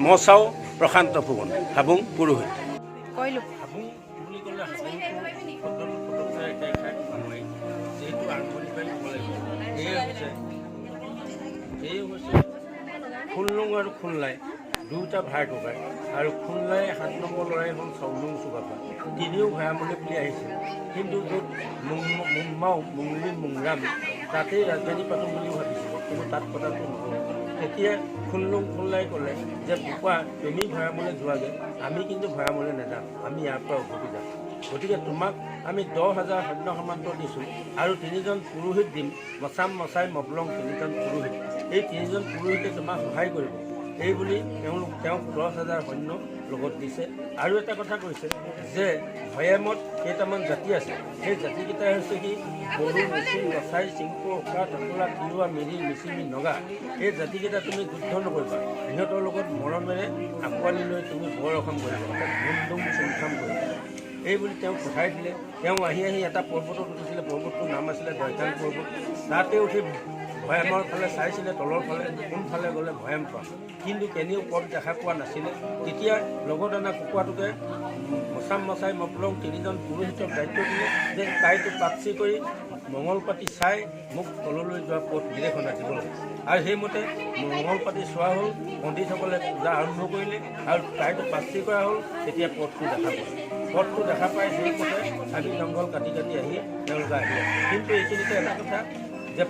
মচাও প্ৰশান্ত ফুকন হাবুং পুৰোহিত হাবুং বুলি ক'লে যিহেতু আৰম্ভণি পাই ক'ব লাগিব এই হৈছে খুনলুং আৰু খুনলাই দুয়োটা ভাই ককাই আৰু খুনলাই 7 নম্বৰ ল'ৰাই হ'ল চৌলুং চুকাফা তিনিও ভৈয়ামলৈ বুলি আহিছিল কিন্তু য'ত মুংমাও মুংলি মুংৰাম তাতেই ৰাজধানী পাতোঁ বুলি ভাবিছিল কিন্তু তাত পতাটো নহ'ল তেতিয়া খুনলুং খুনলাই ক'লে যে বোপা তুমি ভৈয়ামলৈ যোৱাগৈ আমি কিন্তু ভৈয়ামলৈ নাযাম আমি ইয়াৰ পৰা উভতি যাম গতিকে তোমাক আমি 10,000 সৈন্য সামন্ত দিছোঁ আৰু 3জন পুৰোহিত দিম মচাম মচাই মবলং 3জন পুৰোহিত এই 3জন পুৰোহিতে তোমাক সহায় কৰিব এই বুলি তেওঁক 10,000 সৈন্য লগত দিছে আৰু এটা কথা কৈছে যে ভৈয়ামত কেইটামান জাতি আছে সেই জাতিকেইটাই হৈছে কি বড়ো মিচিং লছাই চিংকু ওকা টকলা তিৱা মিৰি মিচিমি নগা এই জাতিকেইটা তুমি যুদ্ধ নকৰিবা সিহঁতৰ লগত মৰমেৰে আঁকোৱালি লৈ তুমি বৰ অসম কৰিবা অৰ্থাৎ ধুমধুম চুমধাম কৰিবা এই বুলি তেওঁক পঠাই দিলে তেওঁ আহি এটা পৰ্বতত উঠিছিলে পৰ্বতটোৰ নাম আছিলে দৈতাং পৰ্বত তাতে উঠি ভৈয়ামৰ ফালে চাইছিলে তলৰ ফালে কোনফালে গ'লে ভৈয়াম পাম কিন্তু কেনিও পথ দেখা পোৱা নাছিলে তেতিয়া লগত অনা কুকুৰাটোকে মচাম মচাই মবলং 3জন পুৰোহিতক দায়িত্ব দিলে যে তাইটো পাতচি কৰি মঙল পাতি চাই মোক তললৈ যোৱা পথ নিৰ্দেশনা দিব লাগে আৰু সেইমতে মঙল পাতি চোৱা হ'ল পণ্ডিতসকলে পূজা আৰম্ভ কৰিলে আৰু তাইটো পাতচি কৰা হ'ল তেতিয়া পথটো দেখা পায় সেইমতে হাবি জংঘল কাটি আহি তেওঁলোকে আহিলে কিন্তু এইখিনিতে এটা কথা যে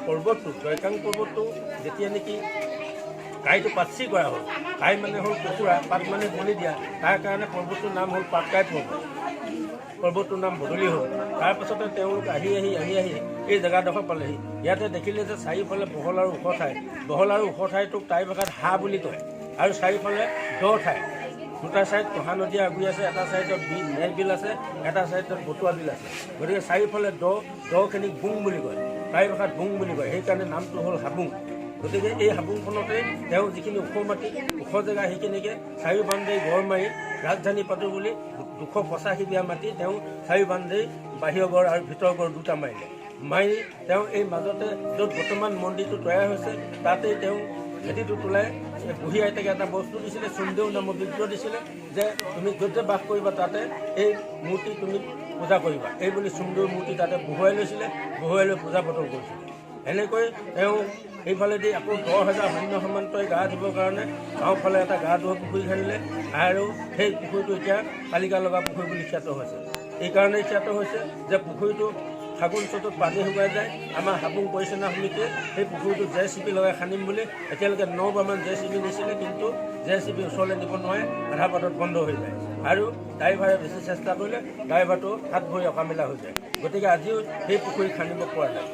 পৰ্বতটো দৈতাং পৰ্বতটো যেতিয়া নেকি কাইটো পাতচি কৰা হ'ল কাই মানে হ'ল কুকুৰা পাত মানে বলি দিয়া তাৰ কাৰণে পৰ্বতটোৰ নাম হ'ল পাতকাই পৰ্বতটোৰ নাম বদলি হ'ল তাৰপাছতে তেওঁলোক আহি এই জেগাডোখৰ পালেহি ইয়াতে দেখিলে যে চাৰিওফালে বহল আৰু ওখ ঠাইটোক টাই ভাষাত হাঁহ বুলি কয় আৰু চাৰিওফালে দ ঠাই দুটা ছাইড কহা নদী আগুৰি আছে এটা ছাইডত নেৰ বিল আছে এটা ছাইডত বটুৱা বিল আছে গতিকে চাৰিওফালে দখিনিক বুং বুলি কয় টাই ভাষাত বুং বুলি কয় সেইকাৰণে নামটো হ'ল হাবুং গতিকে এই হাবুংখনতে তেওঁ যিখিনি ওখ জেগা সেইখিনিকে চাৰিও বান্ধি গড় মাৰি ৰাজধানী পাতোঁ বুলি 285 বিঘা মাটি তেওঁ চাৰিও বান্ধি বাহিৰৰ গড় আৰু ভিতৰৰ গড় দুটা মাৰি তেওঁ এই মাজতে য'ত বৰ্তমান মন্দিৰটো তৈয়াৰ হৈছে তাতেই তেওঁ ভেটিটো তোলাই বুঢ়ী আইতাকে এটা বস্তু দিছিলে চুমদেউ নামৰ বিগ্ৰহ দিছিলে যে তুমি য'তে বাস কৰিবা তাতে এই মূৰ্তি তুমি পূজা কৰিবা এই বুলি চুমদেউৰ মূৰ্তি তাতে বহুৱাই লৈছিলে বহুৱাই লৈ পূজা পাতল কৰিছিলে এনেকৈ তেওঁ এইফালেদি আকৌ 10,000 সৈন্য সামন্তই গা ধুবৰ কাৰণে গাঁওফালে এটা গা ধোৱা পুখুৰী খান্দিলে আৰু সেই পুখুৰীটো এতিয়া কালিকা লগা পুখুৰী বুলি খ্যাত হৈছে এইকাৰণেই খ্যাত হৈছে যে পুখুৰীটো ফাগুন চ'তত পানী শুকাই যায় আমাৰ হাবুং পৰিচালনা সমিতিয়ে সেই পুখুৰীটো JCB লগাই খান্দিম বুলি এতিয়ালৈকে 9বাৰমান JCB নিছিলে কিন্তু JCB ওচৰলৈ নিব নোৱাৰে আধা বাটত বন্ধ হৈ যায় আৰু ড্ৰাইভাৰে বেছি চেষ্টা কৰিলে ড্ৰাইভাৰটো হাত ভৰি অকামিলা হৈ যায় গতিকে আজিও সেই পুখুৰী খান্দিব পৰা যায়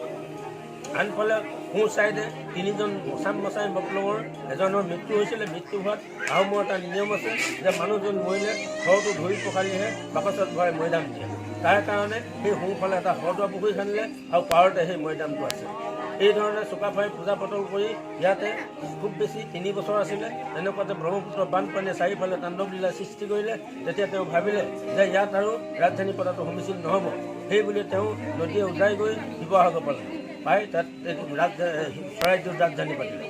আনফালে সোঁ চাইডে 3জন মচাম মচাই মবলঙৰ এজনৰ মৃত্যু হৈছিলে মৃত্যু হোৱাত আহোমৰ এটা নিয়ম আছে যে মানুহজন মৰিলে ঘৰটো ধৰি পখালিহে বাকচত ভৰাই মৈদাম দিয়ে তাৰ কাৰণে সেই সোঁফালে এটা হৰদোৱা পুখুৰী খান্দিলে আৰু পাৰতে সেই মৈদামটো আছে এই ধৰণে চুকাফাই পূজা পাতল কৰি ইয়াতে খুব বেছি 3 বছৰ আছিলে এনেকুৱাতে ব্ৰহ্মপুত্ৰ বানপানীয়ে চাৰিওফালে তাণ্ডৱ লীলা সৃষ্টি কৰিলে তেতিয়া তেওঁ ভাবিলে যে ইয়াত আৰু ৰাজধানী পতাটো সমীচীন নহ'ব সেইবুলি তেওঁ নদীয়ে উজাই গৈ শিৱসাগৰ পালে পাই তাত চৰাইদেউৰ ৰাজধানী পাতিলে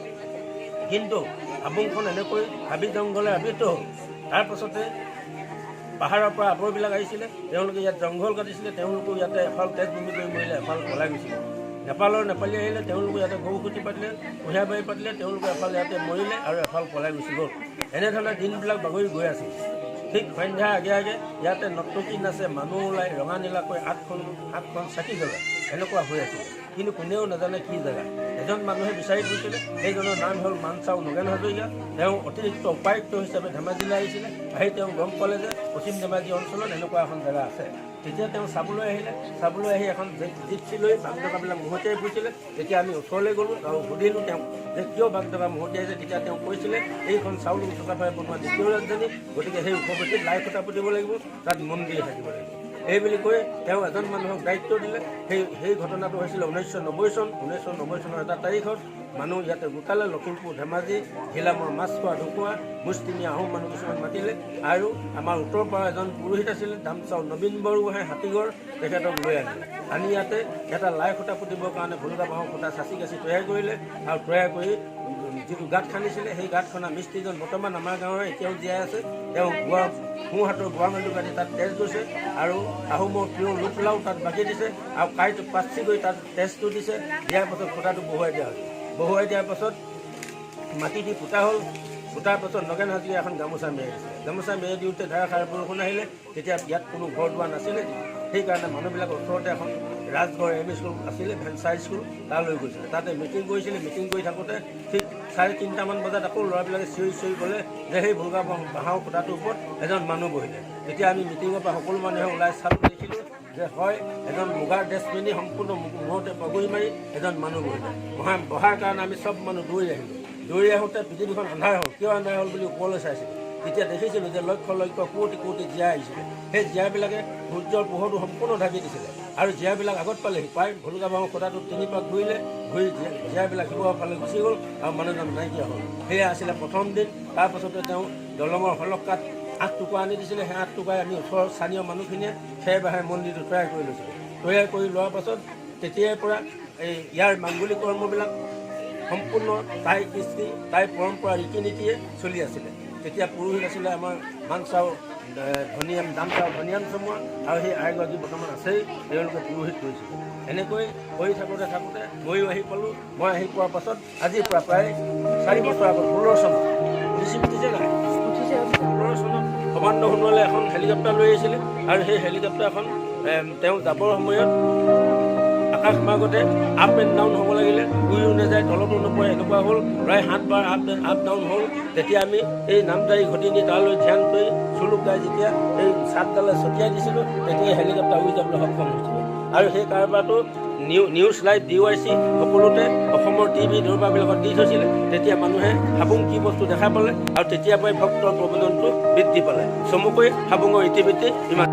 কিন্তু হাবুংখন এনেকৈ হাবি জংঘলে আবৃত হ'ল তাৰপাছতে পাহাৰৰ পৰা আৱৰবিলাক আহিছিলে তেওঁলোকে ইয়াত জংঘল কাটিছিলে তেওঁলোকেও ইয়াতে এফাল তেজ বমি কৰি মৰিলে এফাল পলাই গৈছিলে নেপালী আহিলে তেওঁলোকে ইয়াতে গৰু খুটি পাতিলে কুঁহিয়াবাৰী পাতিলে তেওঁলোকে এফাল ইয়াতে মৰিলে আৰু এফাল পলাই গুচি গ'ল এনেধৰণে দিনবিলাক বাগৰি গৈ আছিল ঠিক সন্ধ্যা আগে ইয়াতে নৰ্তকী নাচে মানুহ ওলাই ৰঙা নীলাকৈ 8খন চাকি জ্বলায় এনেকুৱা হৈ আছিল কিন্তু কোনেও নাজানে কি জেগা এজন মানুহে বিচাৰি ফুৰিছিলে সেইজনৰ নাম হ'ল মানচাও নগেন হাজৰিকা তেওঁ অতিৰিক্ত উপায়ুক্ত হিচাপে ধেমাজিলৈ আহিছিলে আহি তেওঁ গম পালে যে পশ্চিম ধেমাজি অঞ্চলত এনেকুৱা এখন জেগা আছে তেতিয়া তেওঁ চাবলৈ আহি এখন জিপচি লৈ বাগডকাবিলাক মহতিয়াই ফুৰিছিলে তেতিয়া আমি ওচৰলৈ গ'লোঁ আৰু সুধিলোঁ তেওঁক যে কিয় বাগডকা মহতিয়াইছে তেতিয়া তেওঁ কৈছিলে এইখন চাউলুং চুকাফাই বনোৱা দ্বিতীয় ৰাজধানী গতিকে সেই উপভূতিত লাই খুঁটা পুতিব লাগিব তাত মন্দিৰ থাকিব লাগিব এই বুলি কৈ তেওঁ এজন মানুহক দায়িত্ব দিলে সেই ঘটনাটো হৈছিলে 1990 চনৰ এটা তাৰিখত মানুহ ইয়াতে গোটালে লখিমপুৰ ধেমাজি ঘিলামৰ মাছখোৱা ঢুকুৱা মুষ্টিমীয়া আহোম মানুহ কিছুমান মাতিলে আৰু আমাৰ উত্তৰৰ পৰা এজন পুৰোহিত আছিলে দামচাও নবীন বৰগোহাঁই হাতীগড় তেখেতক লৈ আনি ইয়াতে এটা লাই খুঁটা পুতিবৰ কাৰণে ভুলুকা বাঁহৰ খুঁটা চাচি কাচি তৈয়াৰ কৰিলে আৰু তৈয়াৰ কৰি যিটো গাঁত খান্দিছিলে সেই গাঁত খনা মিস্ত্ৰীজন বৰ্তমান আমাৰ গাঁৱৰ এতিয়াও জীয়াই আছে। তেওঁ সোঁহাতৰ গোৱা মেলটো কাটি তাত তেজ গৈছে আৰু আহোমৰ প্ৰিয় ৰূপলাও তাত বাকি দিছে আৰু কাইটো পাচি গৈ তাত তেজটো দিছে। দিয়াৰ পাছত খুঁটাটো বহুৱাই দিয়া হ'ল। বহুৱাই দিয়াৰ পাছত মাটি দি পোতা হ'ল। পোতাৰ পাছত নগেন হাজৰিকাই এখন গামোচা মেৰাই দিছে। গামোচা মেৰাই দিওঁতে ধাৰাসাৰ বৰষুণ আহিলে। তেতিয়া ইয়াত কোনো ঘৰ দুৱাৰ নাছিলে। সেইকাৰণে মানুহবিলাকৰ ওচৰতে এখন ৰাজঘৰ এম ই স্কুল আছিলে, ভেঞ্চাৰ স্কুল, তালৈ গৈছিলে। তাতে মিটিং কৰিছিলে। মিটিং কৰি থাকোঁতে ঠিক 3:30মান বজাত আকৌ ল'ৰাবিলাকে চিঞৰি গ'লে যে সেই ভোগা বাঁহৰ খুঁটাটোৰ ওপৰত এজন মানুহ বহিলে। তেতিয়া আমি মিটিঙৰ পৰা সকলো মানুহে ওলাই চালোঁ, দেখিলোঁ যে হয় এজন মুগাৰ ড্ৰেছ পিন্ধি সম্পূৰ্ণ মূৰতে পগুৰি মাৰি এজন মানুহ বহিলে। বহাৰ কাৰণে আমি চব মানুহ দৌৰি আহিলোঁ। দৌৰি আহোঁতে পৃথিৱীখন আন্ধাৰ হ'ল। কিয় আন্ধাৰ হ'ল বুলি ওপৰলৈ চাইছিলোঁ। তেতিয়া দেখিছিলোঁ যে লক্ষ লক্ষ কোটি জীয়া আহিছিলে। সেই জীয়াবিলাকে সূৰ্যৰ পোহৰটো সম্পূৰ্ণ ঢাকি দিছিলে আৰু জীয়াবিলাক আগত পালেহি। প্ৰায় ভলুকা বাঁহৰ খুঁটাটো 3 পাক ঘূৰি জীয়াবিলাক শিৱসাগৰ ফালে গুচি গ'ল আৰু মানুহজন নাইকিয়া হ'ল। সেয়া আছিলে প্ৰথম দিন। তাৰপাছতে তেওঁ দলঙৰ শলকাত 8 টুকুৰা আনি দিছিলে। সেই 8 টুকুৰাই আমি ওচৰৰ স্থানীয় মানুহখিনিয়ে খেৰ বাঁহে মন্দিৰটো তৈয়াৰ কৰি লৈছিলোঁ। তৈয়াৰ কৰি লোৱাৰ পাছত তেতিয়াৰ পৰা ইয়াৰ মাংগলিক কৰ্মবিলাক সম্পূৰ্ণ তাই কৃষ্টি, তাই পৰম্পৰা, ৰীতি নীতিয়ে চলি আছিলে। তেতিয়া পুৰোহিত আছিলে আমাৰ মানচাও ধনিয়াম চমুৱা আৰু সেই আইগৰাকী বৰ্তমান আছেই, তেওঁলোকে পুৰোহিত কৰিছিলে। এনেকৈ কৰি থাকোঁতে ময়ো আহি পালোঁ। মই আহি পোৱাৰ পাছত আজিৰ পৰা প্ৰায় 4 বছৰ আগত 16 চনত উঠিছে নাই 16 চনত সমান্দ সোণোৱালে এখন হেলিকপ্টাৰ লৈ আহিছিলে আৰু সেই হেলিকপ্টাৰখন তেওঁ যাবৰ সময়ত আকাশ মাৰ্গতে আপ এণ্ড ডাউন হ'ব লাগিলে, উৰিও নাযায়, তলতো নপৰে, এনেকুৱা হ'ল। প্ৰায় 7 বাৰ আপ ডাউন হ'ল। তেতিয়া আমি এই নামজাৰি ঘটি নি তালৈ ধ্যান কৰি চুলুক গাই যেতিয়া এই চাটডালে ছটিয়াই দিছিলোঁ, তেতিয়া হেলিকপ্টাৰ উৰি যাবলৈ সক্ষম হৈছিলে। আৰু সেই কাৰবাৰটো নিউজ লাইভ DYC সকলোতে অসমৰ টিভি দৰবাৰবিলাকত দি থৈছিলে। তেতিয়া মানুহে হাবুং কি বস্তু দেখা পালে আৰু তেতিয়াৰ পৰাই ভক্তৰ প্ৰৱণনটো বৃদ্ধি পালে। চমুকৈ হাবুঙৰ ইতিবৃত্তি ইমান।